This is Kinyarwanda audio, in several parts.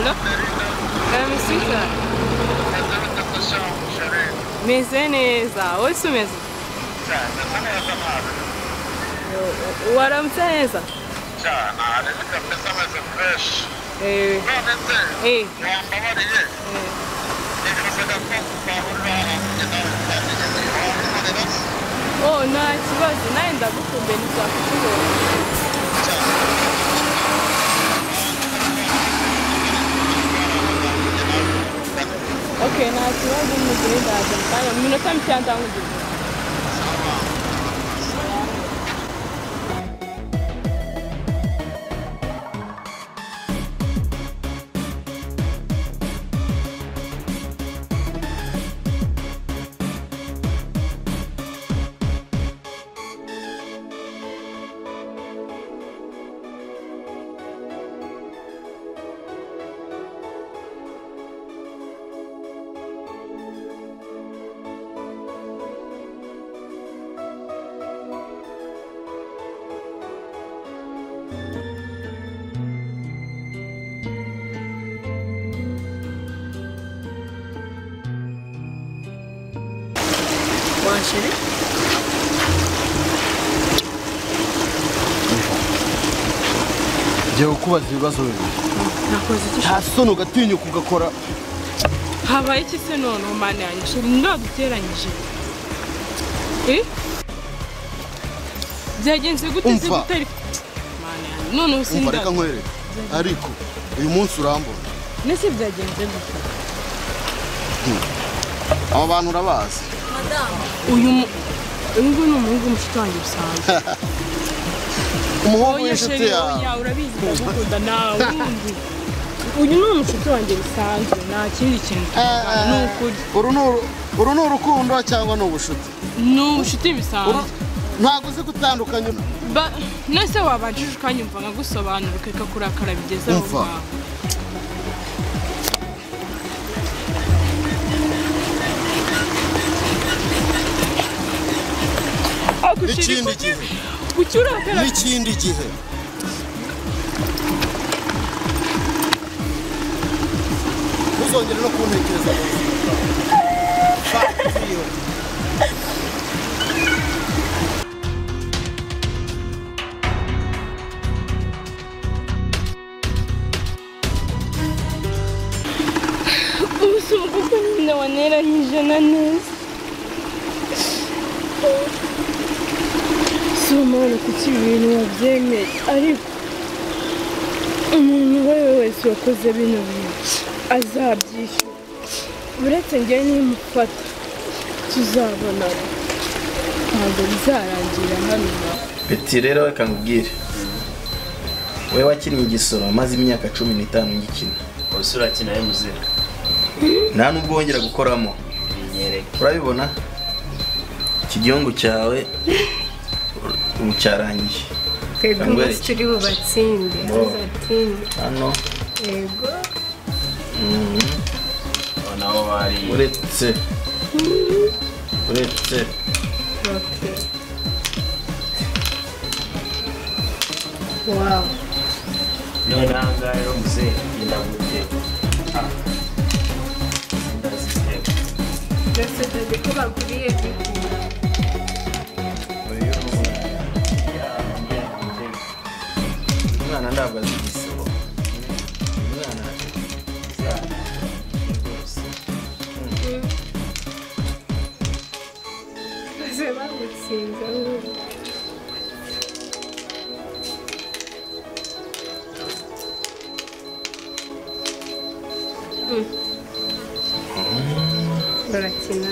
Hello? Msika. Meze neza. Wowe se umeze? Waramutse neza? Oh, nta kibazo. Nawe ndagukumbuye ntitwakubona. Okay, nta kibazo mugire ndaza kandi mu minota mike ndangugire. Chérie? Jya ukubaza ibibazo bibiri. Nakoze iki? Nta soni ugatinyuka ugakora. Habaye iki se none umane yanjye? Chérie ndaduteranyije. Byagenze gute se gutari? Mane yanjye. None usinda. Reka nkwere. Ariko uyu munsi urambona. Nese byagenze gute? Aba bantu urabazi. Uyu ni umuhungu mushiki wanjye bisanzwe. Umuhungu w'inshuti yawe. Urabizi ndagukunda nawe undi. Uyu ni umushuti wanjye bisanzwe nta kindi kintu. Uru ni urukundo cyangwa ni ubushuti? Ni ubushuti bisanzwe. Ntabwo uzi gutandukanya. Nese wabanjije ukanyumva nkagusobanura ukeka kurakara bigeze aho ngaho. N'ikindi gihe. Ucyurakara. N'ikindi gihe. Uzongera no kuntekereza. Ubuzima bw'uko nyine waneranyije na neza. Somana kuki ibintu wabyemeye ariko umuntu uwo ari we wese wakoze bino bintu azabyishyura uretse njyewe nimufata tuzabonana ntabwo bizarangira hano. Beti rero reka nkubwire we wakinnye igisoro maze imyaka 15 ngikina usura kina ye muzika nta nubwo wongera gukoramo urabibona iki gihungu cyawe ucyarangije twebwe turi bubatsinde tuzatinde hano yego naho bari uretse okay wow nanga rero muzee indagute ndazisema ndetse ko baguriye umwana ntabwo azi igisoro umwana maze bagutsinze barakina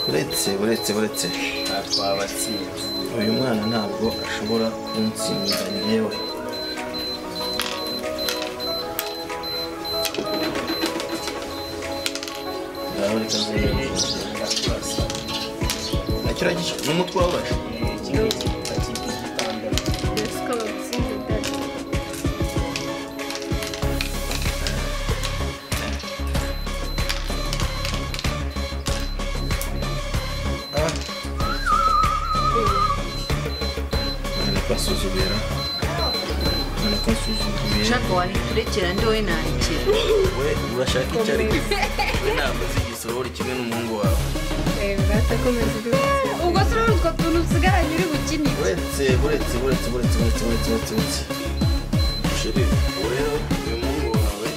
uretse twabatsinze uyu mwana ntabwo ashobora kuntsinda yewe ngaho reka nzeye nakiragisha n'umutwe wabasha ukasuzuguye Shaka wahiturekera ndi wowe narekera. we urashaka icyo ari we ntabwo uzi igisoro uri kimwe n'umuhungu wawe Batakomeza uri Ubwo se utwo tuntu usigaranye uri gukinira. uretse sheri rero uyu muhungu wawe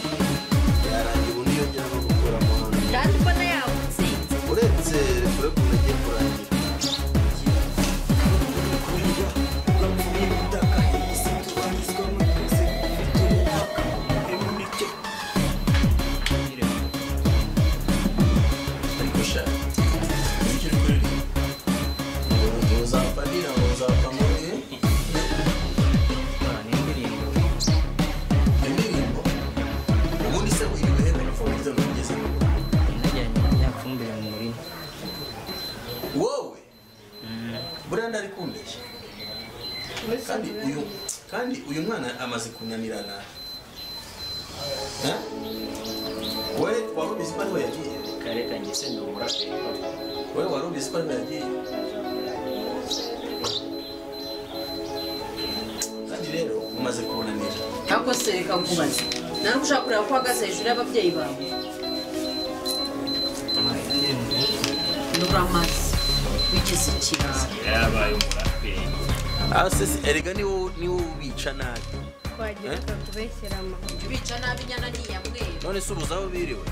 yarangira undi yongera no gukuramo hano Kandi mbona yawutsinze. uretse kure kuntu agiye kurangira wowe buriya ndari kumbeshya kandi uyu mwana amaze kunanirana we wari ubizi ko ariho yagiye Kareka ngise ndi umuraperi. we wari ubizi ko ariho yagiye kandi rero umaze kunanira Ako se reka nkubaze. Nari ushaka kureba ko uhagaze hejuru y'ababyeyi bawe. Nuramaze. Wigeze ikirara. Yabaye umuraperi. asesi erega ni wowe ubica nabi kwagira kubeshyeramo. Ubica nabi inyana niyamweru. none se ubuze aho biriwe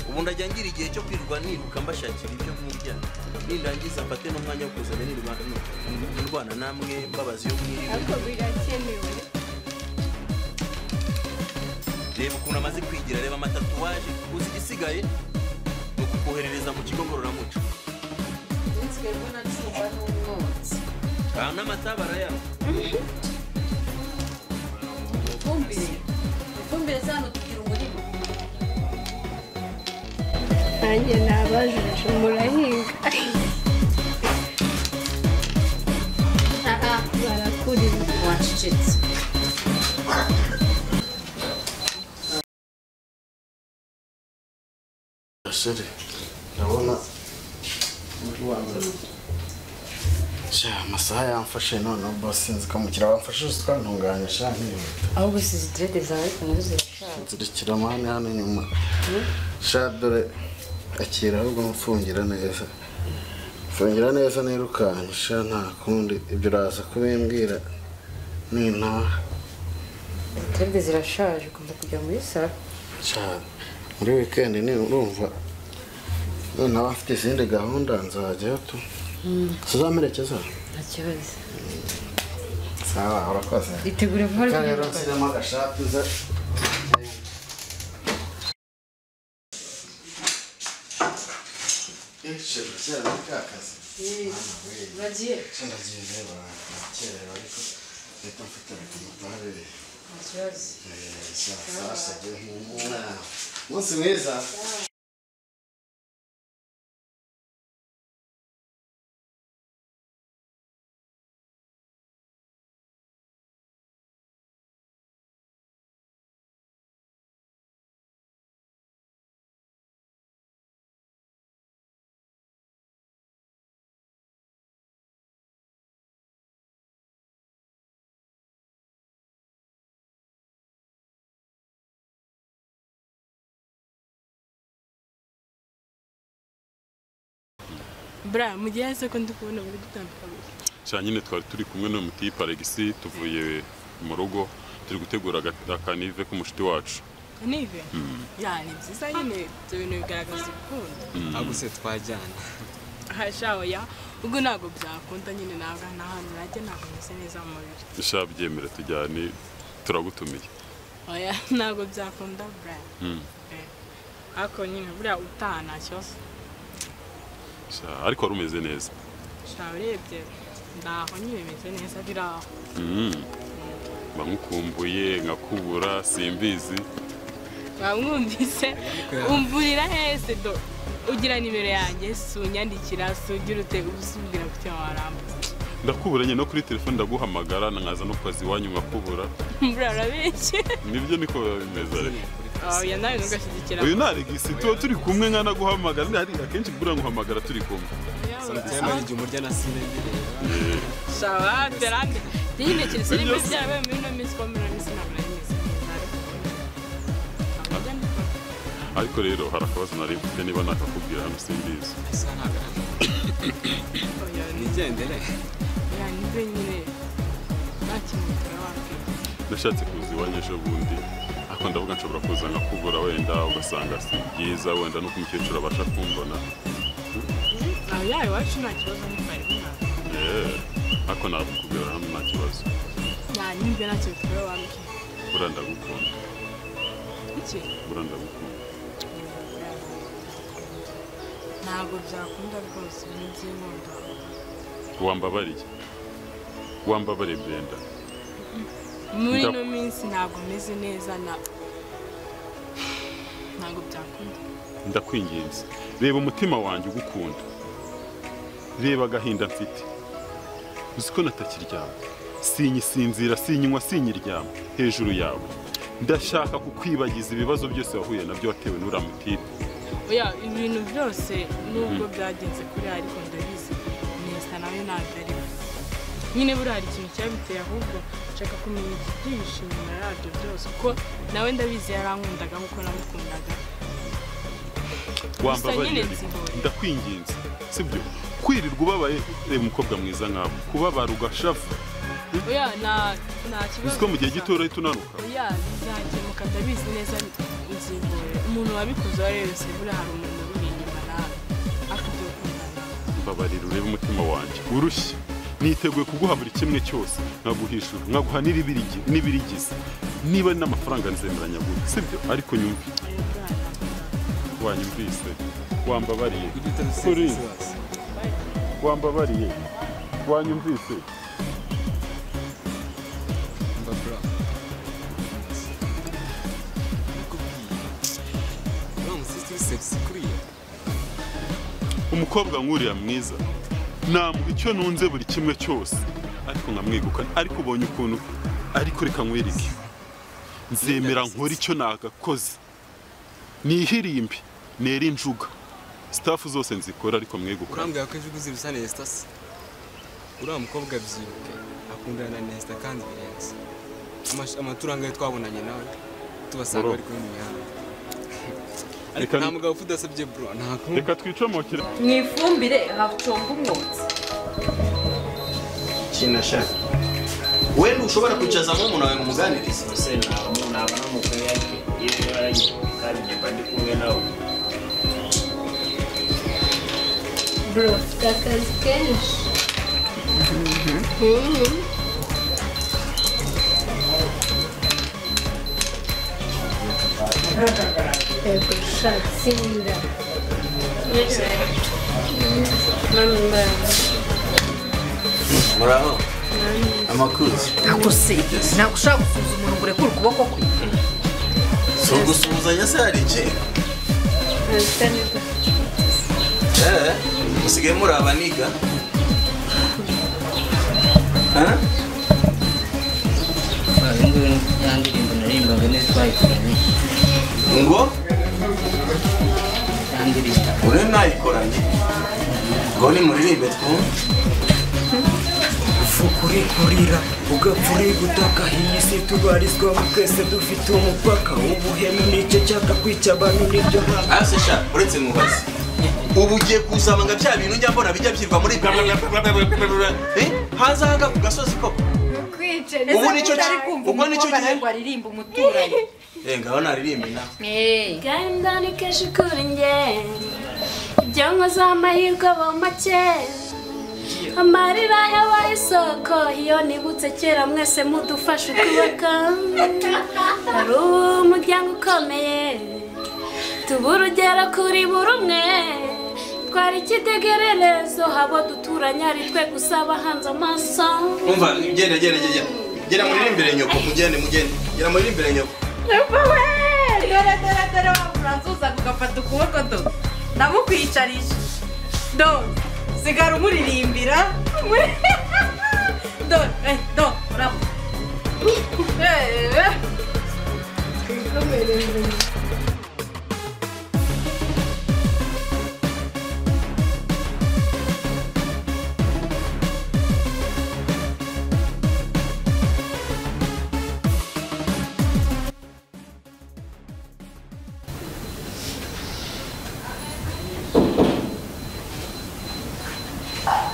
ubu ndajya ngira igihe cyo kwirirwa niruka mbashakira ibyo mwirya nindangiza mfate n'umwanya wo kuzana nirwana namwe mbabazi yo mwiriwe Ariko birakenewe. reba ukuntu amaze kwigira reba amatatuwaje uzi igisigaye ni ukukoherereza mu kigo ngororamuco Nsigaye mbona nsumva n'umwotsi. aha n'amatabara yabo Ifumbire zano tugira umurima. Nanjye nabajije murahinga. Barakurira. Wacecetse. Sheri ndabona amasaha yamfashe none bosi nzi ko mukira wamfashe twantunganya sha Ahubwo si zitrede zawe kumwe zirashaka. nzirikira mani hano inyuma sha dore akira ahubwo mfungira neza nirukanye sha nta kundi ibyo uraza kubimbwira nintaha Zitrede zirashaje ugomba kujya muri salo. sha muri weekend ni urumva none aba afite izindi gahunda nzajyayo tu tuzamerekeza Nta kibazo. sawa urakoze Itegure vuba rero nshyiramo agashati ze shira muri ka kazi Uragiye? ndagiye reba nakerewe ariko leta mfite amatabiri Nta kibazo. sasage umunsi mwiza Bra mu gihe se ko ndi kubona buri gutandukanye cyane nyine twari turi kumwe n'umutipe Alexis tuvuye mu rugo turi gutegura akanive k'umushiti wacu Kanive ya ni byiza nyine ibyo bintu bigaragaza urukundo Ahubwo se twajyana. hashaho ya ubwo ntabwo byakunda nyine ntabwo nta hantu najya ntabwo meze neza mu mubiri ishaka byemera tujyane turagutumiye oya ntabwo byakunda bra ariko nyine buriya utaha nta kibazo ariko wari umeze neza shaho urebye ndaho nyine bimeze neza biri aho mba nkukumbuye nkakubura simbizi wamwumvise umvurira hese do ugira nimero yanjye sunyandikira sugira ute ubusubira ku cyo waramba ndakubura nyine no kuri telefone ndaguhamagara nkaza no kazi wanyu nkakubura mburara benshi nibyo niko bimeze ariko oya nawe ntugashyigikira uyu nta Alexis tuba turi kumwe nkanaguhamagara hari akenshi buriya nguhamagara turi kumwe Sometimes igihe umurya na sinabireba. shawa berande Dine kirese ni byawe muri no miss komera miss na miss. ariko rero hari akabazo nari mfite niba nakakubwira hano simbizi. Asa ntagaragara. Nigendere. Yani benyine. Nakimutwe wake. Nashatse kuza iwanyu ejo bundi ariko ndavuga nshobora kuza nkakubura wenda ugasanga si byiza wenda nuko umukecuru abasha kumbona. Yawe wacu nta kibazo n'ifari bina. Ariko nakubwira hano nta kibazo. Yani mbe nacyo twara wake. Bura ndagukunda. Iki? Bura ndagukunda. Ntabwo byakunda rwose n'iby'inkunda. Wambabariye Brenda. Muri no minsi ntabwo meze neza ntabwo byakunda. Ndakwinginze reba umutima wanjye ugukunda, reba agahinda mfite, uziko natakiryama, sinyisinzira, sinyinywa, sinyiryama hejuru yawe. Ndashaka kukwibagiza ibibazo byose wahuye nabyo watewe n'uramutipe. Oya ibintu byose nubwo byagenze kuri ariko ndabizi neza nawe nagari. Nyine buri hari ikintu cyabiteye ahubwo nshaka kumenya ibyinshi nyuma yabyo byose ko nawe ndabizi yarankundaga nkuko namukundaga. Wambabariye ndakwinginze sibyo kwirirwa ubabaye reba umukobwa mwiza nkawe kubabara ugashavu. Oya nta kibazo. Uziko mu gihe gito urahita unanuka. Oya bizakemuka ndabizi neza nzingore. Umuntu wabikoze wese buri hari umuntu uri inyuma nawe akabyo kundana. Mbabarira urebe umutima wanjye urushye. Niteguye kuguha buri kimwe cyose nkaguhishura nkaguha n'ibirigize niba n'amafaranga nzemeranya gute sibyo ariko nyumve. Wanyumvise wambabariye kuri wambabariye wanyumvise. Umukobwa nk'uriya mwiza namuha icyo nunze buri kimwe cyose ariko nkamwegukana ariko ubonye ukuntu ariko reka nkwereke nzemera nkora icyo nagakoze nihirimbi nera injuga staff zose nzikora ariko mwegukana. Urambwira ko ejo uzibusane Estasi uriya mukobwa byibuke akundana na Nesta kandi birenze amaturanga ye twabonanye nawe tubasanga bari kuri mihanda. Ariko nta mugabo udasabye bro nta. Reka twicomokere mu ifumbire hacomba umwotsi. Kinasha wewe ushobora kuchazamo umuntu wawe umuganiriza Se naba namukwe yake iyo yaragiye kandi nyabandi kumwe nawe. Bro, akazi kenshi. Ego shatsinda. muraho amakuru Nagusibye nagushaka gusuzuma umuntu urekura ukuboko kwe. so gusuzanya se hari iki usigaye muraba niga yandirimbo narimbaga neza twayikoranye ngo yandirimbo uri nayikoranye ngo ni muririmbe twumve. kuri kurira ugapfuri gutaka iyi si tubarizwa twese dufite umupaka ubuhemu nicyo cyaka kwica abantu nibyo ase sha uretse mubazi ubu ugiye kusabanga bya bintu njya mbona bijya byirwa muri hanze hanga ku gasozi koko ubu nicyo ubwo nicyo gihe ngo aririmba umuturanyi. ngaho naririmbe nawe Genda ni kenshi kuri njye ibyo nkoze amahirwe aba make amarira yabaye isoko iyo nibutse kera mwese mudufashe ukubaka hari umuryango ukomeye tuba urugero kuri buri umwe twari ikitegererezo habo duturanye ari twe gusa bahanze amaso. umva genda muririmbire nyoko mugende genda muririmbire nyoko. Dore waburanzuza kugafata ukuboko do ndamukwicarisha do sigara umuririmbira do urabo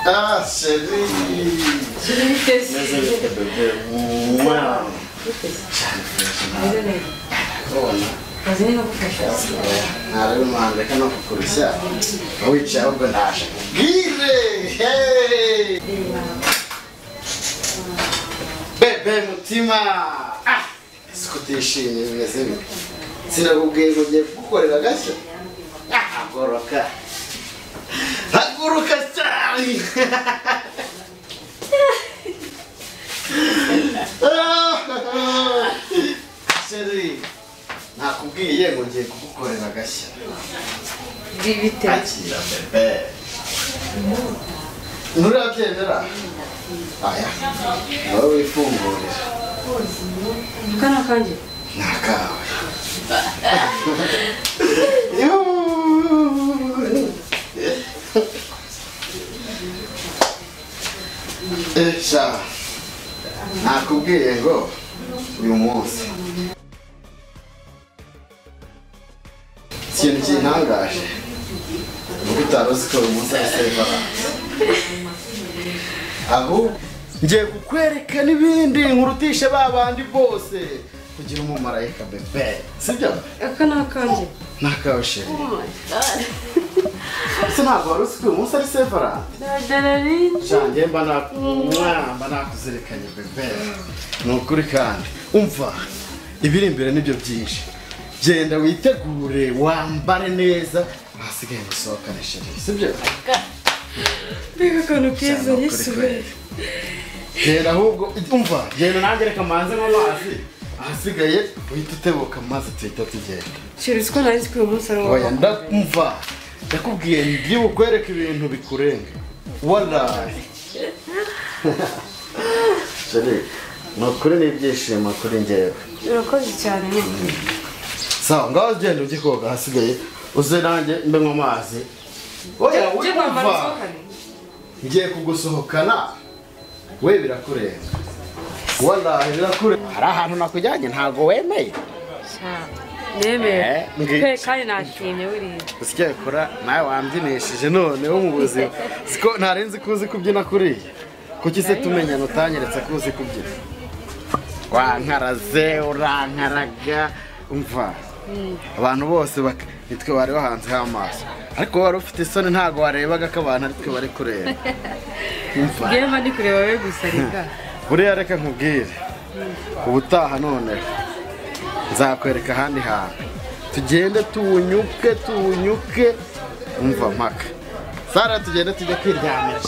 Ah, chérie. Meze bite bebe. Mwah. Ntarebe mwana reka no kukurusha wicaye ahubwo ndaje kubwire bebe mutima isuku utishimye bimeze bite sinakubwiye ngo ugiye kugukorera agashya haguruka haguruka cyane Chérie nakubwiye ngo ngiye kugukorera agashya bite akira bebe nturabyemera aya nawe wifungurira kana kanje nakawe sha nakubwiye ngo uyu munsi ikintu kintangaje nuko utari uzi ko uyu munsi ari sevaranse ahubwo ngiye kukwereka n'ibindi nkurutishe ba bandi bose kugira umumarayika bebe sibyo aka nakanje nakawe sheri ese ntabwo wari uzi ko uyu munsi ari sevaranse shange mba nakuzirikanye bebe ni ukuri kandi umva ibiri imbere nibyo byinshi genda witegure wambare neza ahasigaye musohokane sheri sibyo mbega akantu keza yisubiye genda ahubwo umva genda nanjye reka manze nk'amazi ahasigaye uhita utebuka maze tuhita tugenda sheri siko nari ko uyu munsi ari oya ndumva ndakubwiye ngiye bukwereka ibintu bikurenga wallahi sheri ni ukuri n'ibyishimo kuri njyewe urakoze cyane sawa ngaho genda ujye koga ahasigaye uze nanjye mbe nk'amazi oya wumva ngiye kugusohokana we birakurenga wallahi birakurenga hari ahantu nakujyanye ntabwo wemeye nemeye kandi nashimye buriya usikekura nawe wambyinishije noneho mu buzima siko ntarenzi ko uzi kubyina kuriya kuki se tumenyana utanyeretse ko uzi kubyina wankaraze urankaraga umva abantu bose nitwe bari bahanzeho amaso ariko wari ufite isoni ntabwo warebaga ko abantu aritwe bari kureba mba ndi kureba we gusa reka buriya reka nkubwire ubutaha none nzakwereka ahandi hantu tugende tuwunyuke umva mpaka sara tugende tujye kwiryamira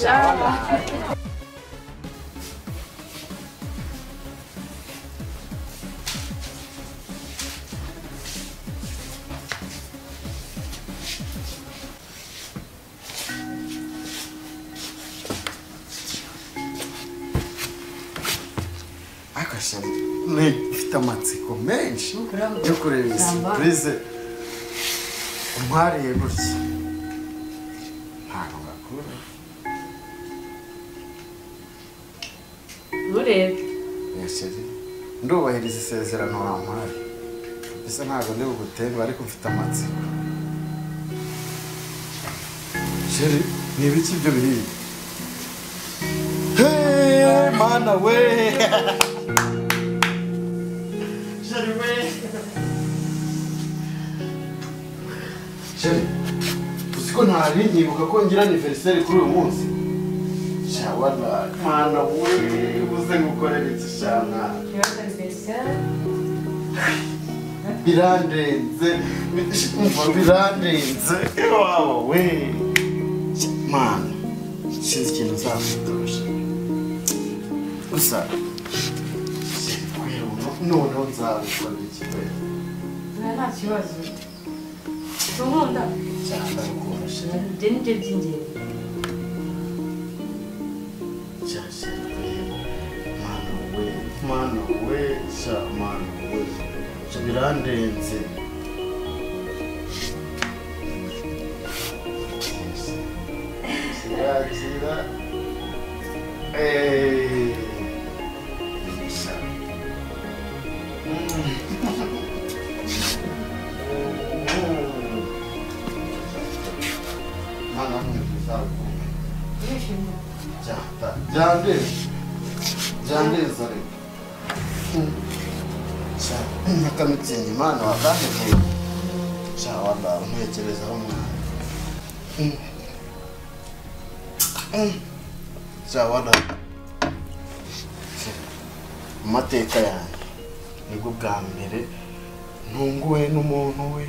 ufite amatsiko menshi yo kureba iyi surprise umwariye gutya ntabwo ngakura nturebe yasheri ndubahiriza isezerano wampaye bisa ntabwo ndi bugutenga ariko mfite amatsiko sheri ni ibiki ibyo biriya hey mana we Sheri, uzi ko ntari nyibuka ko ngira anniversaire kuri uyu munsi shawala mana we uze ngukorera iki shana birandenze waba we mana sinzi ikintu nzakutosha gusa noneho nzagukorera iki we nta kibazo nkunda cyangwa rwose ibyo ni byo by'ingenzi mana we sha mana we birandenze kirazira Byandiza ariko. Nakamitsingi Imana wakanteguye. Wanda ntekerezaho mwana. Wanda. Amateka yanjye nibwo bwa mbere ntunguwe n'umuntu we.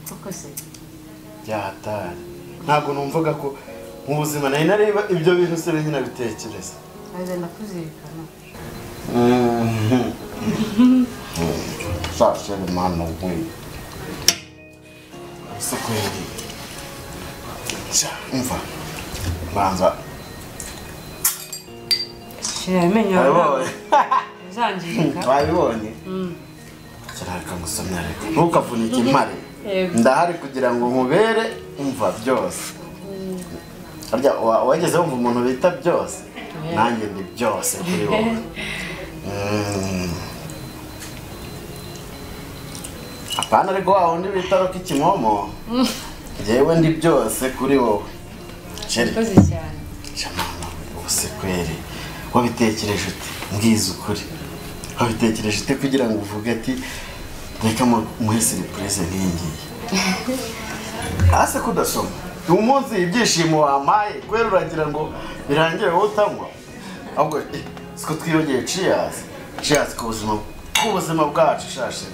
koko se Byatari. Ntabwo numvaga ko mu buzima nari nareba ibyo bintu se nyine bitekereza. aza nakuzirikana Sasha mwana we. Sokweli. Umva. Banza. amenyo Wabibonye? uzangirika Wabibonye? Kirareka gusomya ariko. Ntukavunike impare. Ndahari kugira ngo nkubere umva byose. Arya wageze wumva umuntu bita byose. Nanjye ndi byose kuri wowe. Apana ariko wundi bita Rocky Kimomo. Jewe ndi byose kuri wowe. Cheri. koze cyane Chamama, ubuse kweri. Wabitekereje ute? Mbwiza ukuri. Wabitekereje ute kugira ngo uvuge ati reka muhe surprise nk'ingiyi. Ase kudasoma. Umunsi ibyishimo wampaye kwera uragira ngo birangire wowe utanywa. Ahubwo siko twiyongeye cheers. Cheers ku buzima bwacu shashe.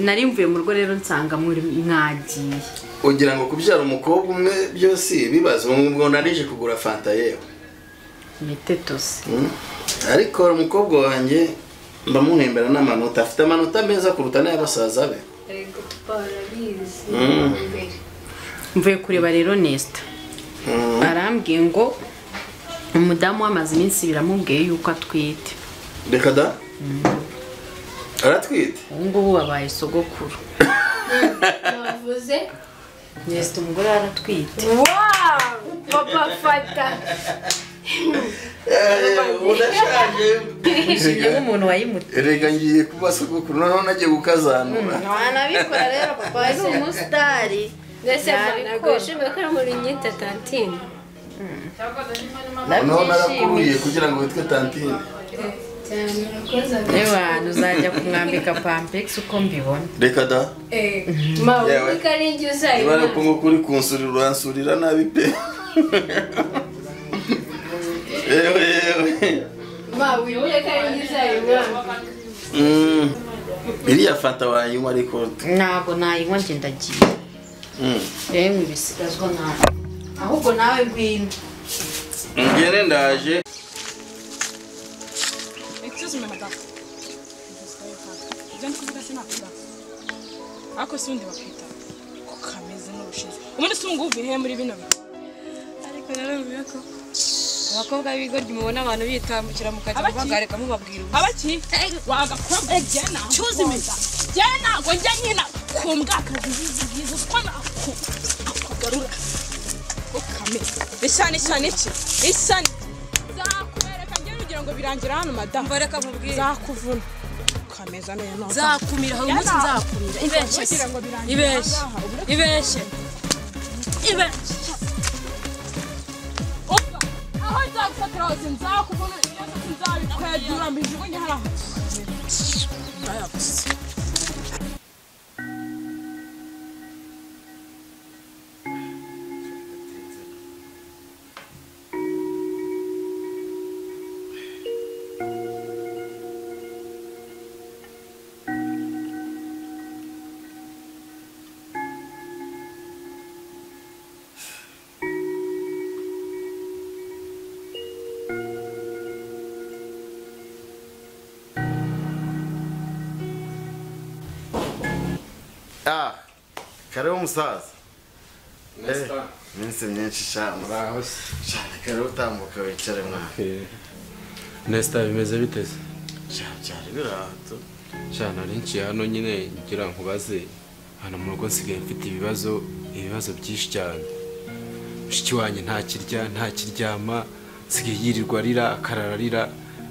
nari mvuye mu rugo rero nsanga muri mwagiye ugira ngo kubyara umukobwa umwe byose bibazo ngo narije kugura fanta yewe nitetose ariko umukobwa wanjye ndamuhembera n'amanota afite amanota meza kuruta n'abasaza be Ego parabizi. mvuye kureba rero Nesta arambwiye ngo umudamu w'amazi iminsi biramubwiye yuko atwite reka da aratwite ubu ngubu babaye sogokuru Navuze. Nesta umugore aratwite Wow! Papa fata. udashaje yishimye nk'umuntu wayimutse reka ngiye kuba sogokuru noneho nagiye gukazanura wanabikora rero papa ari umusitari Ndetse nagushimye ko muri nyita tantine. noneho narakuruye kugira ngo witwe tantine Cyane urakoze. Ewa uzajya kumwambika pampix uko mbibona reka da Ma ukaringi uzayi. ibara ko ngo kuri kunsurira uransurira nabi pe yewe Ma wibuke karingi uzayi mwana. iriya fanta wayinywa ariko ntabwo nayinywa njye ndagiye rero ibisigazwa nawe ahubwo nawe ngwino ngene ndaje Excuse me, madam. Ugenda kuvuga sinakunda. Ako si undi bakwita. Ko kameze n'ubushize. Ubundi si ngo uvuye muri bino bintu. Ariko rero bibe ko abakobwa b'ibigoryi mubona abantu bitambukira mu kazi bagareka mubabwira ubusa. Abaki? Wagakobwa jena. Choose me. Jena ngo njya nyina kumbwa akazi zizigize ko nakugarura. Ko kameze. Ishani iki? Ishani. Ngo birangira hano madam bareka mubwire zakuvuna kameza neza zakumira aho umunsi nzakumira ibeshye opa aho nzagufatira hose nzakuvuna nzabikwedura mbijugunye haraho ndayagusa karibu musaza. Minsi myinshi cyane. Muraho se. Cyane karibu utambuka wicare mwana. Nesta bimeze biteze. Cyane birato. Cyane ari nci hano nyine ngira nkubaze hano mu rugo nsigaye mfite ibibazo byinshi cyane. Mushiki wanjye nta kiryama nsigaye yirirwa arira akarararira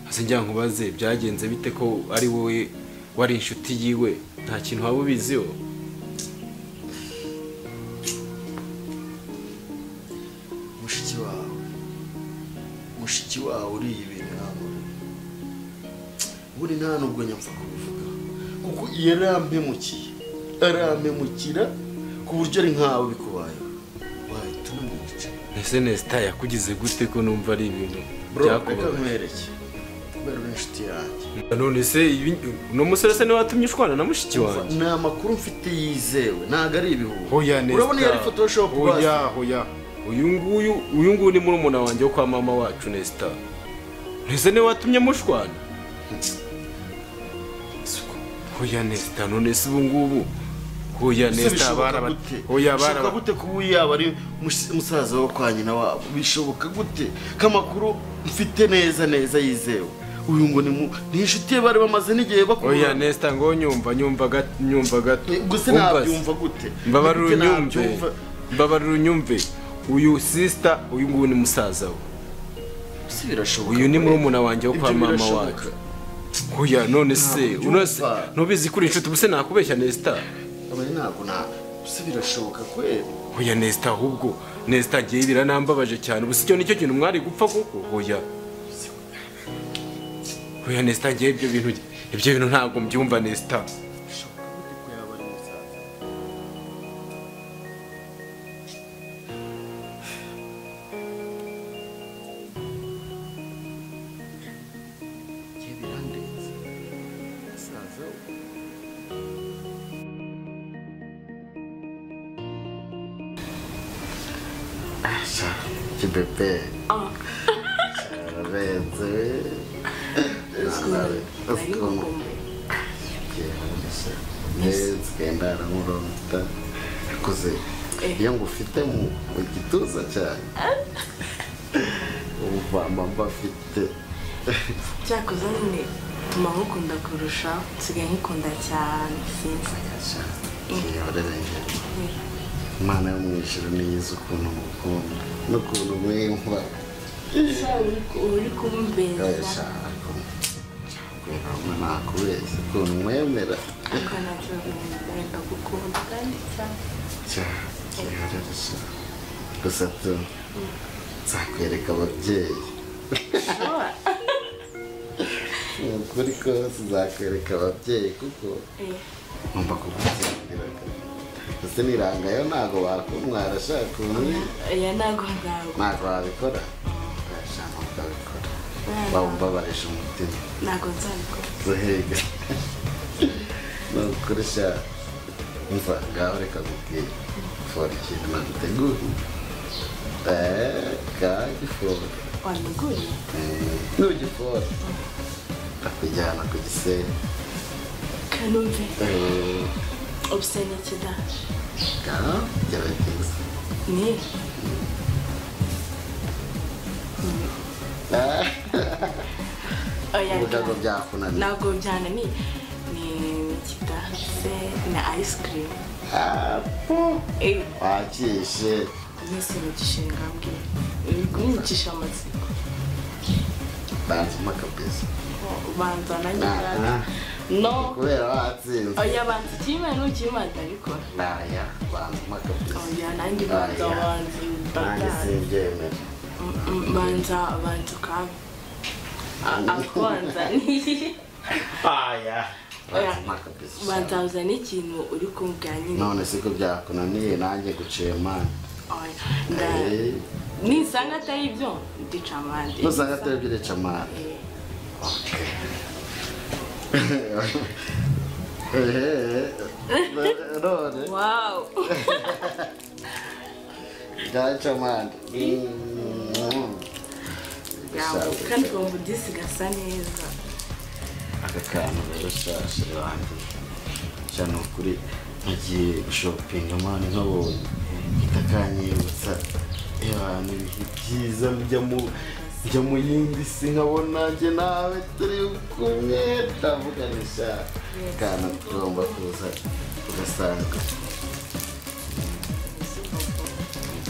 ase njya nkubaze byagenze bite ko ari wowe wari inshuti yiwe nta kintu waba ubiziho mushiki wawe uri ibintu ntabwo buri nta nubwo nyapfa kubivuga kuko iyo arampemukira ku buryo ari nkawe bikubayeho wahita unamwica. ese Nesta yakugize gute ko numva ari ibintu reka nkwereke kubera uri inshuti yanjye. none se uno musore se niwe watumye ushwana na mushiki wanjye? ni amakuru mfite yizewe ntabwo ari ibihuha. Hoya Nesta, urabona iyo ari photoshop basi. hoya uyu nguyu ni murumuna wanjye wo kwa mama wacu Nesta. ese niwe watumye mushwana? Hoya Nesta, none se ubu ngubu hoya Nesta bishoboka gute kuba yaba ari musaza wo kwa nyina wabo? Bishoboka gute k'amakuru mfite neza yizewe uyu ngo ni inshuti ye bari bamaze n'igihe bakuru. Hoya Nesta ngo nyumva gato gusa nabyumva gute? mbabarira unyumve uyu sister uyu nguyu ni musaza we. Si birashoboka. Uyu ni murumuna wanjye wo kwa mama wacu. Hoya none se nubizi kuri inshuti buse nakubeshya Nesta? Ntabwo si birashoboka kweli. Hoya Nesta, ahubwo Nesta ngiye biranambabaje cyane ubu sicyo nicyo kintu mwari gupfa koko. Hoya Nesta ngiye ibyo bintu ntabwo mbyumva Nesta. Bebe. Benze. Genda aramuronda kuze iyo ngufite mu gituza cyane umva mamba afite cyakoze nyine tuma nkukunda kurusha nsigaye nkukunda cyane sinzi Imana yo mu ijuru niyizi ukuntu mukunda n'ukuntu mwimva uri kumbeza nakubeshya ukuntu mwemera akanacurenda gukunda kandi cyane gusa tu nzakwereka ababyeyi ukuri kose nzakwereka ababyeyi kuko ngomba kugutsindira ese nirangayo ntago bakumwara shaka ubundi ntago wabikora urashaka ukabikora wawumbabarisha umutima ntago nzabikora zuhega ni ukuri shaka umva ngaho reka nkubwire fora ikintu naguteguye kagifora waniguye nugifora ndakujyana ku Gisenyi kanumve ubuse n'ikida gerageza ni ntabwo byakunaniye ntabwo byananiye ni ikidase na ice cream wakishe mwese mugishinga mbwira uri kumwicisha amatsiko banzuma kabisa banza nanjye no kubera watsinze oya banza ikimana n'ukimana ndabikora naya banzuma kabisa oya nanjye banza nanjye simbyemera banza ukabe akubanza aya banzuma kabisa banza uzane ikintu uri kumbwira nyine none siko byakunaniye nanjye guciye mani nisanga atari ibyo ndica amande nusanga atari ibyo ndica amande none wow ndaca amande kandi ukumva udisi gasa neza aka kantu rero shashe wanjye cyane ukuri nagiye gushopinga mani nkabonye itakanyibutsa abantu ibihe byiza njya mu yindi si nkabona njye nawe turi kumwe ndavuganisha kana tugomba kuza ugasanga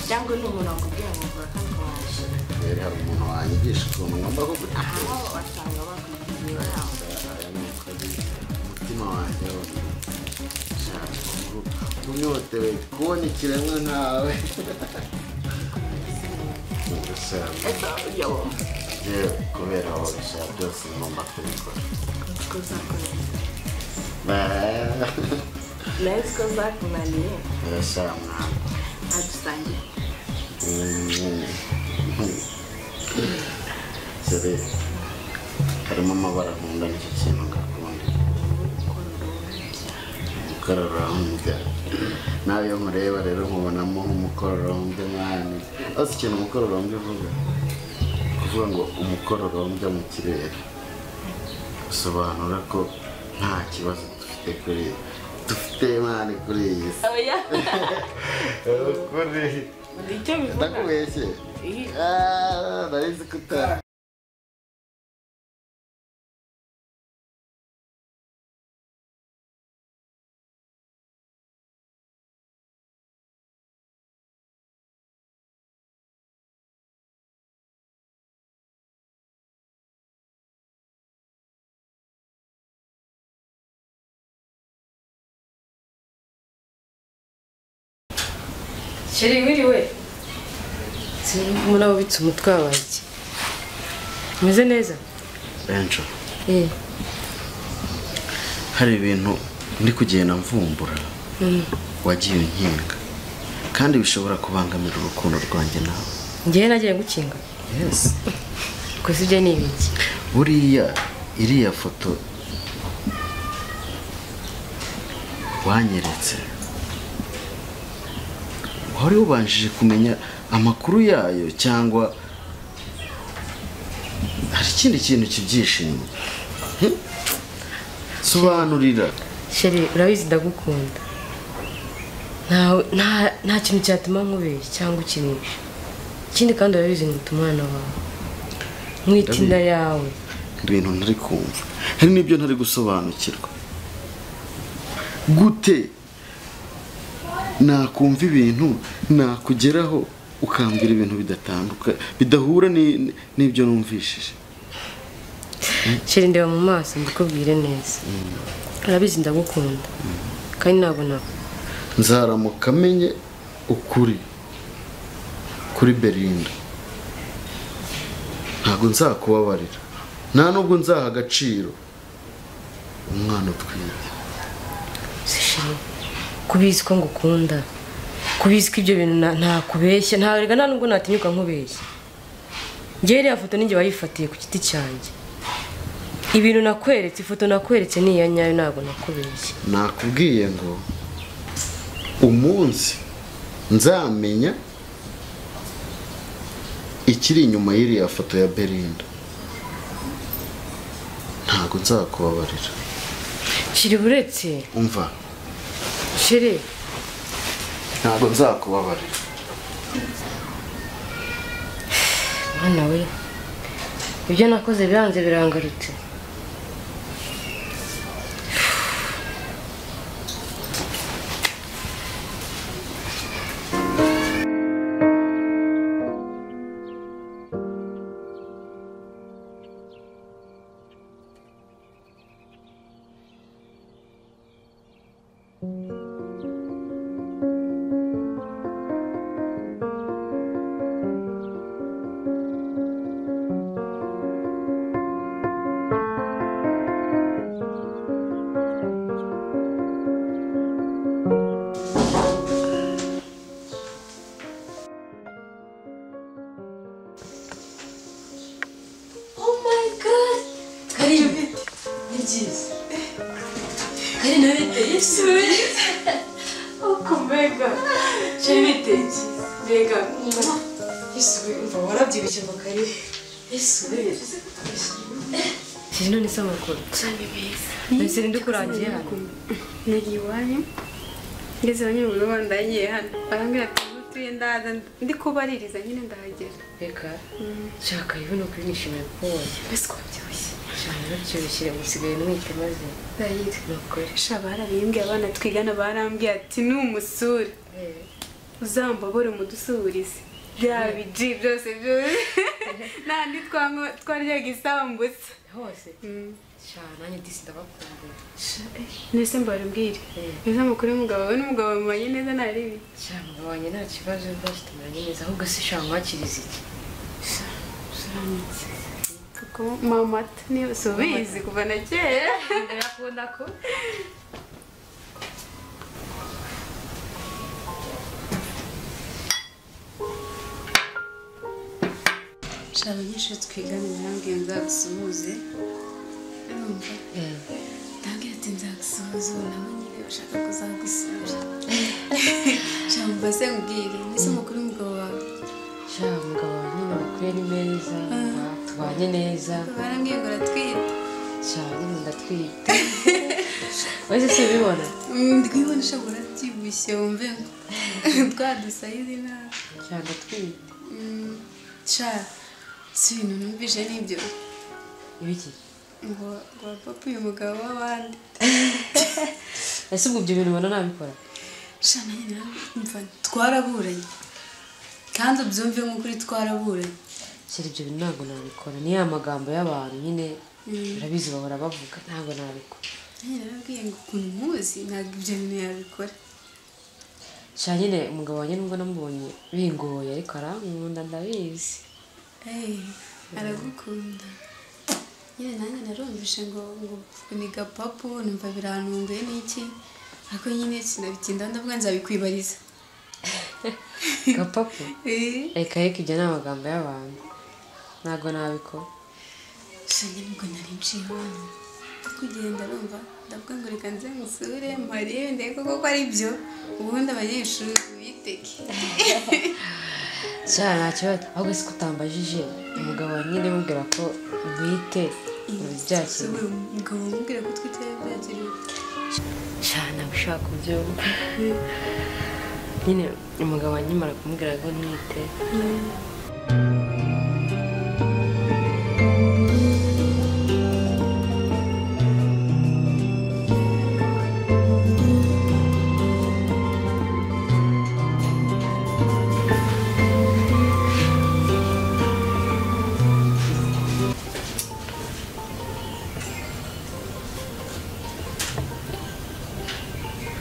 cyangwa ni umuntu wakubwira ngo mvura kandi waje kweri hari umuntu wanyigisha ukuntu ngomba kuguha wasanga bakubwira aya ni ukuri umutima wanjye unyotewe kubona ikiremwa nkawe yewe kubera aho bishaka byose ngomba kubikora nahise ko zakunaniye birashaka mwana adusangiye sere harimo amabara nkunda nicyo kintu ngakunda umukororombya nawe iyo nkureba rero nkubonamo nk'umukororombya mwana azi ikintu umukororombya uvuga kuvuga ngo umukororombya mu kirere bisobanura ko nta kibazo dufite mwana kuri iyi si kuri icyo bivuga ndakubeshye narizi ko utari Sheri wiriwe sinumva ubitse umutwe wawe umeze neza benjo eh hari ibintu ndi kugenda mvumbura wagiye unkinga kandi bishobora kubangamira urukundo rwanjye nawe ngiye nagiye gukinga yes ko sibye ni ibiki buriya iriya foto wanyeretse wari ubanjije kumenya amakuru yayo cyangwa hari ikindi kintu kibyishimo sobanurira Sheri urabizi ndagukunda nta kintu cyatuma nkubeshya cyangwa ukinisha ikindi kandi urabizi ngo umwana wawe mwitinda yawe ibintu ntari kumva hari n'ibyo ntari gusobanukirwa gute nakumva ibintu nakugeraho ukambwira ibintu bidatandukanye bidahura n'ibyo numvishije Sheri ndeba mu maso mbikubwire neza urabizi ndagukunda kandi nabona nzaramuka amenye ukuri kuri Belinda ntabwo nzakubabarira nta nubwo nzaha agaciro umwana utwite Sheri kubizi ko ngukunda kubizi ko ibyo bintu ntakubeshya nta nubwo natinyuka nkubeshya njyewe iriya foto ninjye wayifatiye ku giti cyanjye ibintu nakweretse ifoto nakweretse ni iya nyayo ntabwo nakubeshya nakubwiye ngo umunsi nzamenya ikiri inyuma y'iriya foto ya Belinda ntabwo nzakubabarira Sheri buretse umva Sheri ntabwo nzakubabarira mwana we ibyo nakoze byanze birangarutse none se amakuru mbese ndikurangiye hano nagiye iwanyu ngeze abanyamakuru bandagiye hano barambwira ati utuye ndaza ndi kubaririza nyine ndahagera reka shaka ibi no kwishimira kubona mbese ko byoroshye cyane biryoshye musigaye mwite maze ndahira nukuri shaba barabimbwiye abana twigana barambwiye ati ni umusure uzambabore umudusubirize bya biji byose byose nandi twaryaga isambusa hose cyane nanjye disi ndabakumbuye nese mbarimbwire neza amakuru y'umugabo we n'umugabo bamubanye neza ntaribi cyane umugabo wanjye nta kibazo rwose tumeranye neza ahubwo se shaka mwakiriza iki usoranutse kuko mama niyo subizi kuva na kera ndakunda ko abanyeshuri twigana barambwiye nzagusuhuze urumva ndabwira ati nzagusuhuza ubu nabo nyine bashaka kuzagusura cyangwa se nkubwire mbese amakuru y'umugabo wawe umugabo wawe nyine bakwiye ni meza tubanye neza barambwiye ngo uratwite cyane ndatwite wese se ubibona ndwibona ushobora urabyibushye wumve ngo twadusayizi nawe cyane ndatwite si ibintu numvise n'ibyo ibiki ngo papa uyu mugabo w'abandi ese ubwo ibyo bintu ubona nabikora shana nyine mva twaraburanye kandi ubyumve nk'ukuri twaraburanye shyira ibyo bintu ntabwo nabikora ni ya magambo y'abantu nyine urabizi bahora bavuga ntabwo nabikora nyine narabwiye ngo ukuntu muzi ntabwo ibyo bintu yabikora sha nyine umugabo wanjye nubwo namubonye bingoye ariko arankunda ndabizi aragukunda nyine nanjye narumvishe ngo ni gapapu numva birantunguye n'iki ariko nyine sinabitinda ndavuga nzabikwibariza gapapu reka reka ibyo ni amagambo y'abantu ntabwo nabikora gusa nyine ubwo nari nciye hano kugenda rumva ndavuga ngo reka nze musure mparebe ndebe koko ko ari byo ubundi abanyeshuri biteke cyane nta kibazo ahubwo si kutambajije umugabo nyine mubwira ko mwite byakiriye umugabo mubwira ko twite byakiriye cyane ushaka kubyumva nyine umugabo anyimara kumubwira ngo mwite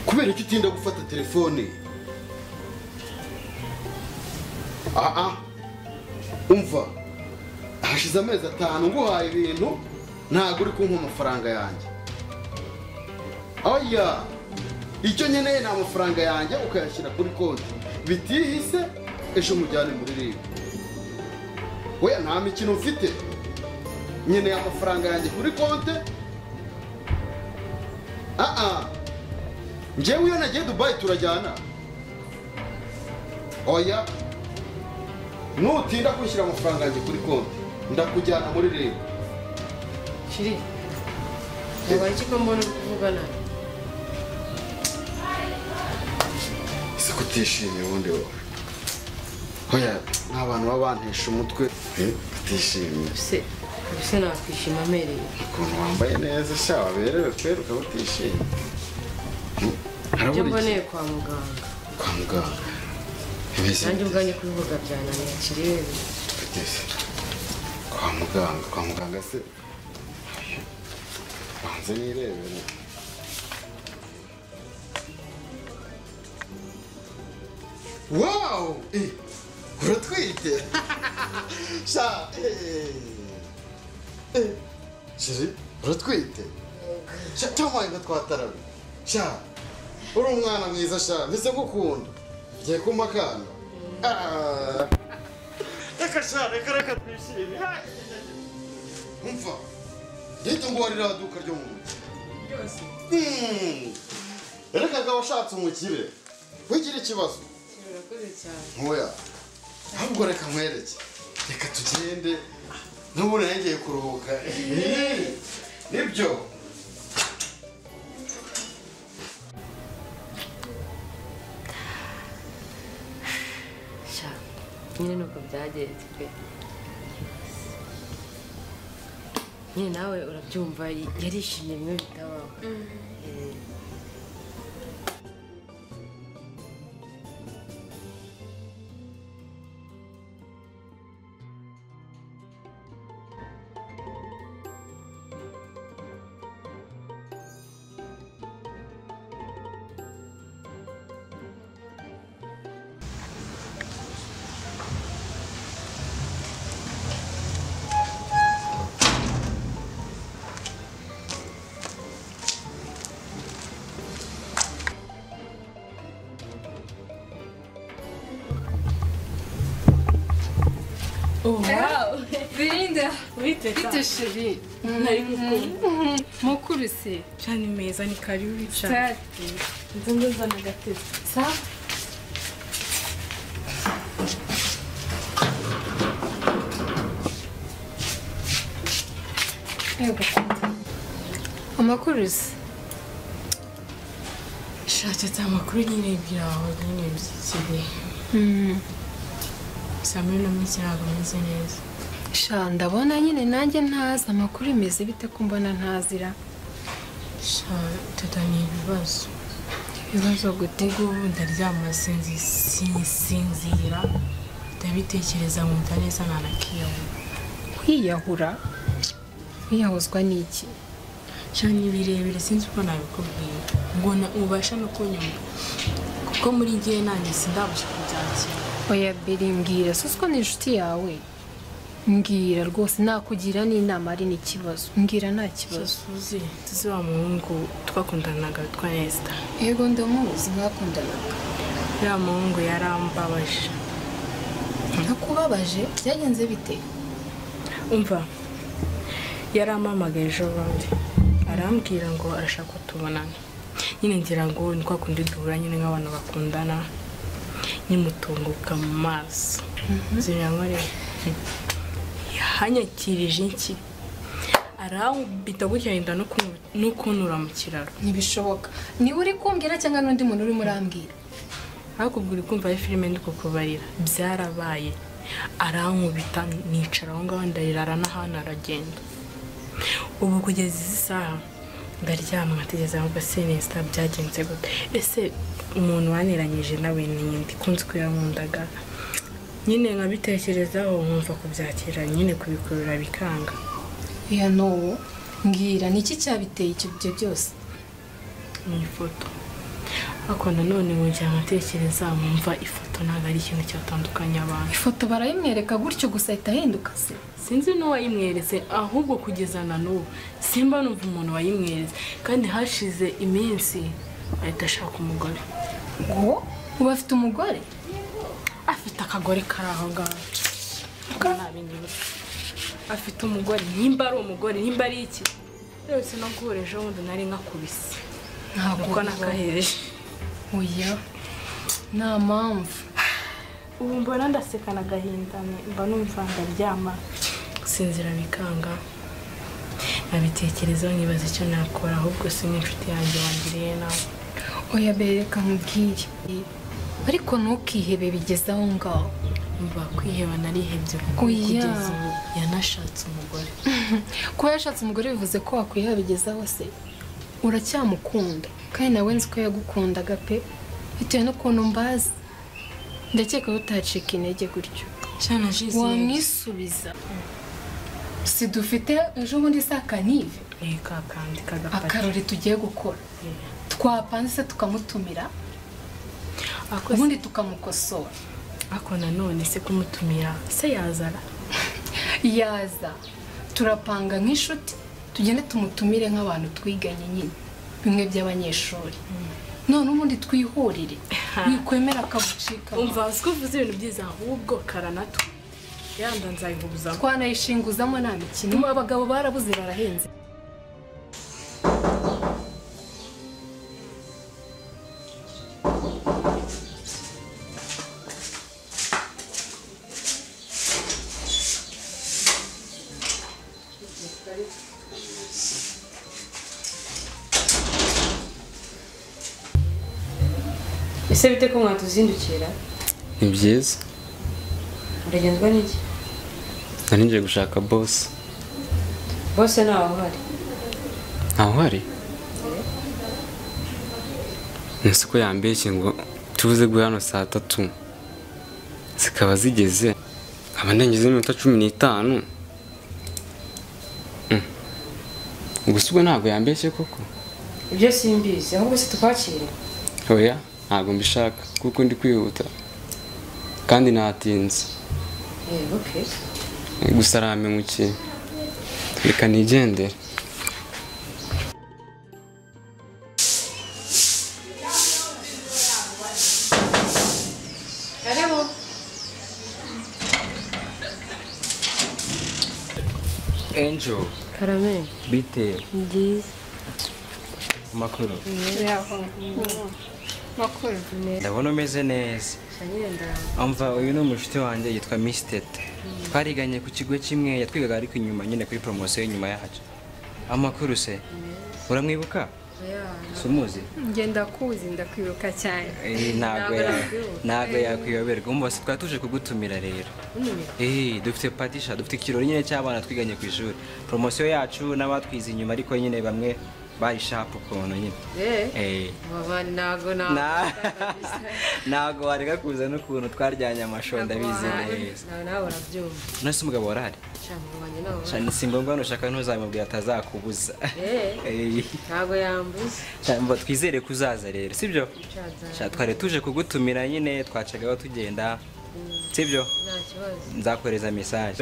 kubera icyo utinda gufata telefone umva hashize amezi 5 nguhaye ibintu ntabwo uri kumpa amafaranga yanjye oya icyo nkeneye ni amafaranga yanjye ukayashyira kuri konti bitihise ejo mujyane muri ribu oya nta mikino mfite nkeneye amafaranga yanjye kuri konti njyewe iyo nagiye Dubai turajyana oya nutinda kwishyura amafaranga yanjye kuri konti ndakujyana muri rero shiri yabaye iki mbona kuvuga nabi ese kutishimiye ubundi wowe oya nta bantu baba bantesha umutwe batishimiye se nakwishima amereye ukuntu wambaye neza sha waberewe kwera ukaba utishimye ibyo mboneye kwa muganga nanjye ubwanjye kubivuga byananiye kirebe kwa muganga se banze nirebere wow uratwite sha shiri uratwite cyangwa ngo twatarabe sha uri umwana mwiza sha mbese gukunda ngiye kumpa akana reka sha reka twishime umva gihita ngo warira duka ryo mu byose reka ngo washatse umukire wigira ikibazo urakoze cyane ntoya ahubwo reka nkwereke reka tugende n'ubu ngiye kuruhuka nibyo nyine nuko byagenze pe nyine nawe urabyumva yarishimye bimwe bitabaho wow Belinda, witeta bite chérie? nari gukunda Mukuru se. cyane meza ni karibu wicara Sati. nzo nzana agatebe Sa? Yego. Amakuru se. shaketse amakuru nyine bwiraho nyine by'ikigihe gusa muri ino minsi ntabwo meze neza Sha ndabona nyine nanjye ntazi amakuru imeze bite ko mbona ntazira. sha teta ni ibibazo Ibibazo gute? ngubu ndaryama sinzira ndabitekereza nkumva neza ntanakiyahura Kwiyahura? Kwiyahuzwa n'iki? cyane birebire sinzi uko nabikubwira ngo ubasha no kunyumva kuko muri ngiye nanjye sindabasha kubyakira Oya Beri mbwira suswa ni inshuti yawe. Mbwira rwose nakugira n'inama ari n'ikibazo. Mbwira nta kibazo. suzi tuzi wa muhungu twakundanaga witwa Esther Yego ndamuzi mwakundanaga. ya muhungu yarambabaje Nakubabaje byagenze bite? umva yarampamagaye ejo bundi arambwira ngo arashaka ko tubonana nyine ngira ngo ni kwa kundi duhura nyine nk'abantu bakundana nyimutunguka mu maso zinyamare yahanyakirije iki arambita gutya yenda no kuntura mu kiraro Ntibishoboka. Niba uri kumbwira cyangwa n'undi muntu urimo urambwira? hakubwira kumva ari filime ndi kukubarira byarabaye arankubita nicara aho ngaho ndarira n'ahantu aragenda ubu kugeza izi saha ndaryama nkategereza ngo Esther byagenze gute ese umuntu waniranyije nawe ni ndi kunzi ko yankundaga nyine nkabitekerezaho nkumva kubyakira nyine kubikurura bikanga Ya no. Mbwira niki cyabiteye ibyo byose? ni ifoto ariko nanone nkongera nkatekereza nkumva ifoto ntabwo ari ikintu cyatandukanya abantu Ifoto barayimwereka gutyo gusa ahita ahinduka se. sinzi n'uwayimweretse ahubwo kugeza na n'ubu simba numva umuntu wayimweretse kandi hashize iminsi ahita ashaka umugore Ngo uba afite umugore? afite akagore kari aho ngaho afite umugore nimba ari umugore nimba ari iki rwose no guhura ejo bundi nari nkakubise kuko nakahereje Oya. Nta mpamvu. ubu mbona ndasekana agahinda mba numva ndaryama sinzira bikanga nabitekerezaho nkibaza icyo nakora ahubwo si nk'inshuti yanjye wangiriye nawe Oya bereka nkubwire. Ariko ntukihebe bigeze aho ngaho. mba kwiheba narihebye kuko Oya. kugeza ubu yanashatse umugore Kuba yashatse umugore bivuze ko wakwiheba bigeze aho se. Uracyamukunda kandi nawe nzi ko yagukundaga pe bitewe n'ukuntu mbazi. Ndakeka ko utacika intege gutyo. cyane jize Wamwisubiza. Si dufite ejo bundi sakanive kakandi kagapaki akarori tugiye gukora. Twapanze se tukamutumira ako ubundi tukamukosora. ako nanone se kumutumira se yazara Yaza turapanga nk'inshuti tugende tumutumire nk'abantu twiganye nyine bimwe by'abanyeshuri. None ubundi twihurire wikwemera akabucika. umva siko uvuze ibintu byiza ahubwo karanato yanda nzayihubuzamo Twanayishinguzamo nta mikino. Abagabo barabuze barahenze. ese bite ko mwatuzindukira ni byiza uragenzwa n'iki nari ngiye gushaka boss bose ntawe uhari ntawe uhari nzi ko yambeshye ngo tubuze guhera hano saa 3 zikaba zigeze nkaba ndengeje iminota 15 gusa ubwo ntabwo yambeshye koko ibyo simbizi ahubwo se tukwakire oya ntabwo mbishaka kuko ndi kwihuta kandi natinze okay gusa arampemukiye reka nigendere Angel Karame. bite Byiza. makuru makuru ndabona umeze neza umva uyu ni umushuti wanjye yitwa Miss Tete twariganye ku kigo kimwe yatwigaga ariko inyuma nyine kuri promotion y'inyuma yacu amakuru se uramwibuka sumuzi ngenda kuzi ndakwibuka cyane ntago yakwiyoberwa umva se twatuje kugutumira rero dufite patisha dufite ikirori nyine cy'abana twiganye ku ishuri promotion yacu n'abatwize inyuma ariko nyine bamwe bari sharp ukuntu nyine ntago wareka kuza n'ukuntu twaryanye amasho ndabizi neza nase umugabo warahari si ngombwa nushaka ntuzamubwira atazakubuza ntago yambuza twizere ko uzaza rero sibyo twari tuje kugutumira nyine twacagaho tugenda sibyo nzakoreza message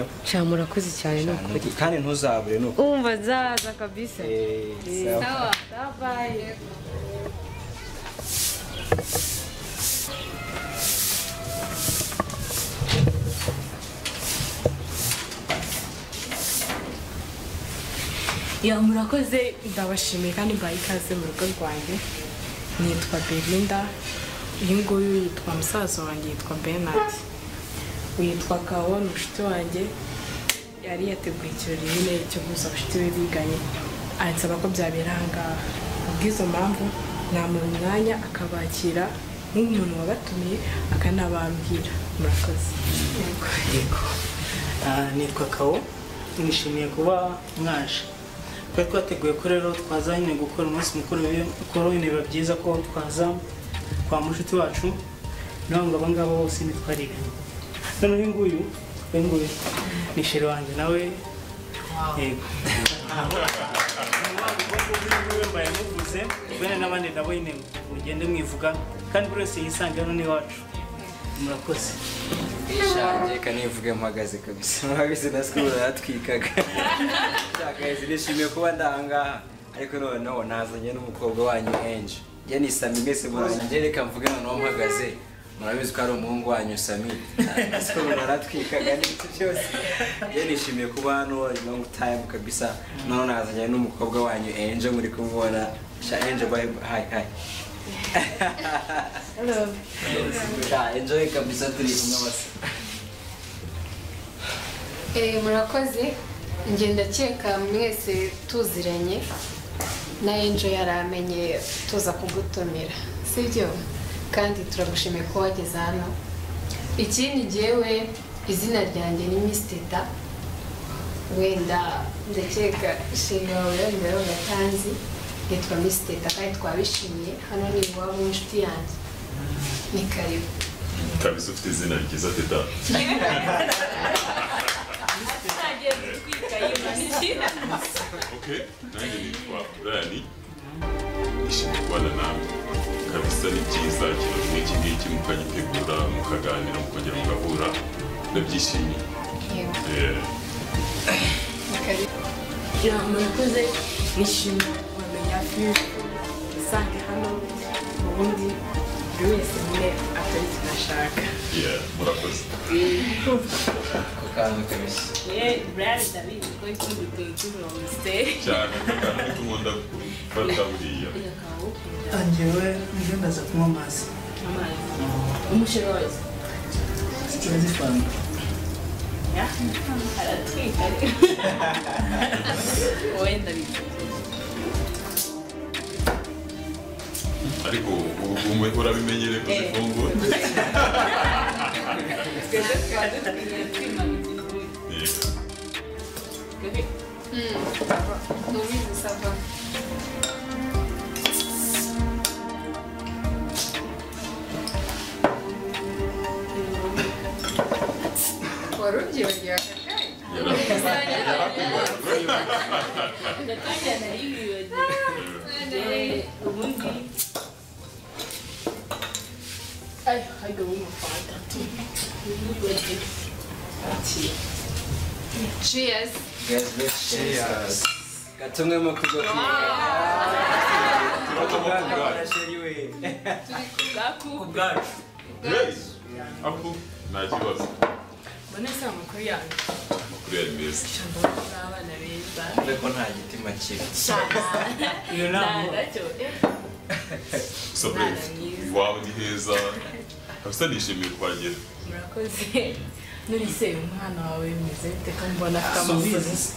murakoze cyane n'ukuri kandi ntuzabure nuko umva zaza kabisa sawa bye murakoze ndabashimiye kandi mbaye ikaze mu rugo rwanjye nitwa Belinda uyu nguyu yitwa musaza wanjye yitwa Bernard witwa Kawo n'umushuti wanjye yari yateguye ikirori nyine cyo gusa abashuti be biganye ansaba ko byabera ahangaha kubw'izo mpamvu namura umwanya akabakira nk'umuntu wabatumiye akanababwira murakoze nitwa Kawo nishimiye kuba mwaje twari twateguye ko rero twaza nyine gukora umunsi mukuru nyine biba byiza ko twaza kwa mushuti wacu naho ngo abangaba bose ntitwariganye noneho uyu nguyu ni sheri wanjye nawe yego mbaye muvuze bene n'abandi nabo nyine mugende mwivuga kandi buri wese yisange hano n'iwacu murakoze shange kanivuge mpagaze kabisa mwabize na school yatwikaga cyakaze nishimiye kuba ndahangaha ariko noneho nazanye n'umukobwa wanyu Angel je ni Sami mwese muranje reka mvuge noneho mpagaze murabizi ko ari umuhungu wanyu Sami na school yaratwikaga n'ibyo byose je nishimiye kuba hano long time kabisa noneho nazanye n'umukobwa wanyu Angel muri kumubona Angel bye hi hello enjoy kabisa turi kumwe bose murakoze ngenda cyeka mwese tuziranye na Angel yaramenye tuza kugutumira sibyo kandi turagushimiye ko wageze hano ikindi jewe izina ryanjye ni Miss Teta wenda ndakeka shingiro yawe gatanzi yitwa Miss Teta kandi twabishimiye hano ni iwabo w'inshuti yanjye ni karibu kabisa ufite izina ryiza Teta nanjye nitwa Urani nishimiye kubana nawe kabisa ni byiza ikintu kimwe iki ngiki mukagitegura mukaganira mukongera mugahura ndabyishimiye murakoze nishimiye kubamenya isange hano ubundi buri wese nyine atari kinashaka murakoze kukantu kabisa brand ndabizi ko ikindi tugira umusiteri cyane kandi nkunda gufata buriya njyewe njye ndaza kunywa amazi umusheri wese turazifanga aratwika wenda ariko ubu urabimenyereye kuzifungura warubyibagiwe ubundi cheers cheers gatumwe mu kugokiga ku bwacu Apu nta kibazo mbona se amakuru yanyu amakuru yari meza ndabona abana beza ariko nta gitima kibi iyo nama sobe iwawe ni heza kabisa nishimiye kuhagera murakoze nurise umwana wawe meze bite ko mbona afite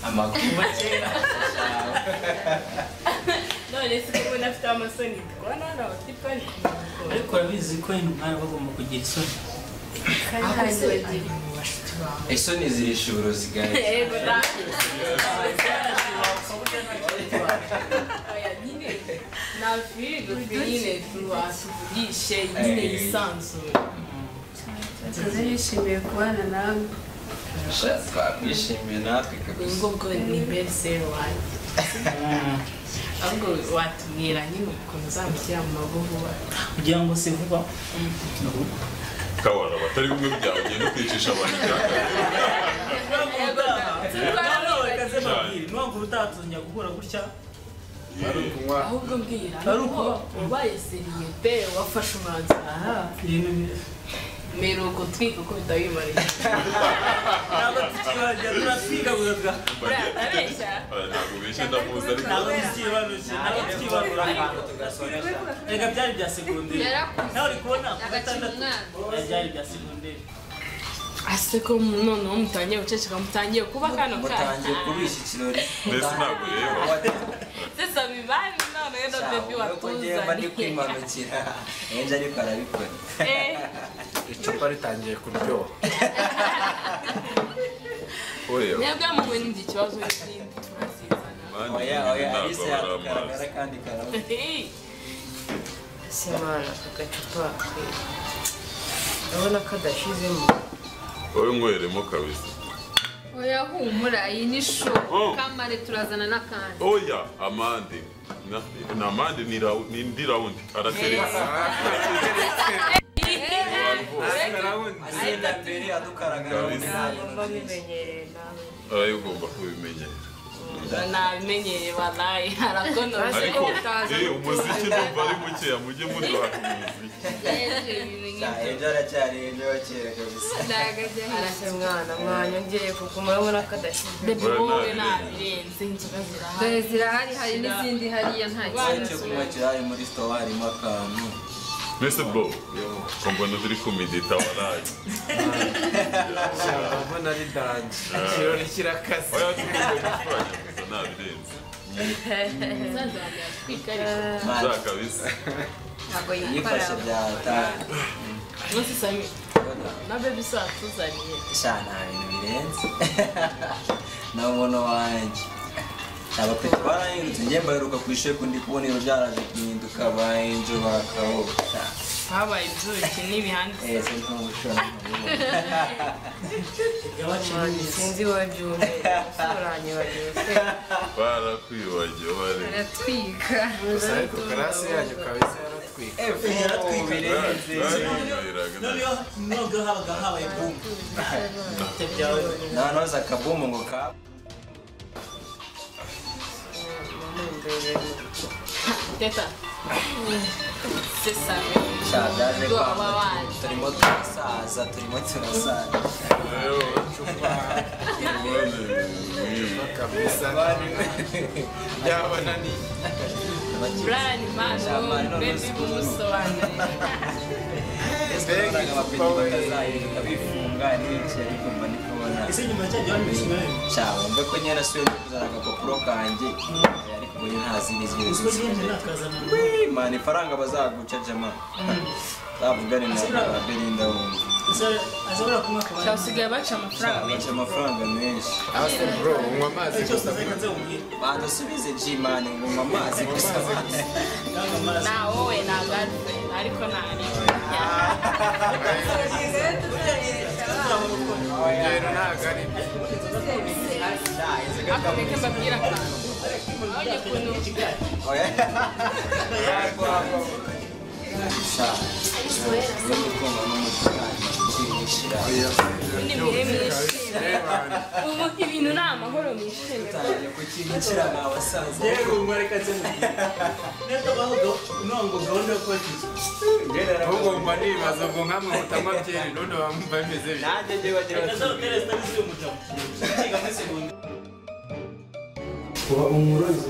amakuru makera none se ko mbona afite amasoni kubona hano abatipa ni ariko urabizi ko umwana bagomba kugira isoni isoni zirisha uburozigaye yego da na firigo nyine tuvugishe nyine yisanzuye Nishimiye kubana nawe. twakwishimiye natwe kabisa ubwo ni bersero wanjye ahubwo watubwira nyine ukuntu uzamushyira mu mabuvuba kugira ngo se vuba kabara batari bimwe byawe ugenda kwicisha abantu ntabwo utatuzongera guhura gutya ahubwo mbwira ubaye seriye pe wafashe umwanzuro meruko twika uko bitabimariye ntabwo tukibagira turatwiga gusa urabeshya ntabwo ubeshye ndamuzi ariko ntabwo tukibarura reka byari bya segonderi nawe uri kubona ku gatandatu byari bya segonderi ase ko noneho mutangiye guceceka mutangiye kuba kano mutangiye kubisha ikirori mbese ntabwo rero sasa bibani none rero baby watuzanye ndi kwimanukira enje ariko arabikora icupa ritangiye kuryoha mwebwe muwe n'indi kibazo n'indi turazizana oya Alice yatugaragara kandi karabo simana agacupa urabona ko adashizemo wowe nkweremo kabisa oya humura iyi ni show kamare turazana n'akandi oya amande ni amande ni indi rawundi arateretse agenda mbere adukaragara ngomba bimenyereye nawe arayo ugomba kubimenyera nabimenyereye walayi harakonoze ariko umuziki numva ari mukeya mujye muduha umuziki enje aracyari enje wa kera kabisa arase mwana mwanyongeye kuko murabona ko adashyize bebe wowe nabirenze inzoga zirahari zirahari hari n'izindi hariya nta icyo kunywa kirahari muri store harimo akantu mbese bro ko mbona turi kumedita waraye mbona ari danje ikirori kirakase oya tugomba gukoranya gusa nabirenze za kabisa ntabwo yifashe byatanga nose sami na baby saa tuzaniye shana ibintu birenze na umuntu wanjye abapeti barahindutse njye mbaheruka ku isheko ndi kubona ibintu byaraje guhinduka bahenjo bakawuta habaye ibyuki n'ibihandi sinzi wowe byumve uranyibagiwe se barakwibagiwe bari aratwika gusa ariko karasi yanyu kabisa yaratwika noneho habaga habaye bumu nanoza akabumu ngo ka teta sesa byaje kwa kwamba wawaje turimo turasaza kabisa byabananiye Brian Mano baby bumusobanurira bifunga n'iki ariko mba ndi kubona ese nyuma cyajya wabishyirayo cyangwa mbe ko nyine asuye kuzana agapapuro kanjye ariko ubu nta zindi zindi uziko nyine nakazana mani ifaranga bazaguca jama zavugane na Belinda wumva azabura kumwe akabana cyasigaye baca amafaranga baca amafaranga menshi ase bro unywa amazi cyose azahita umubwira banza usubize G-man ngo unywa amazi gusa na wowe na girlfriend ariko nari rero ntabwo ari akomeke mbabwira akantu aho ukuntu ibintu ni amahoro mwishimye kintu kira mwa basaza yego mwareka cyane neto bahudo nongo gahunda yo kwakira ahubwo mba nibaza ngo nkamwe mutanywa byeri none bamva bimeze bityo nanjye njye bagira kuba umurozi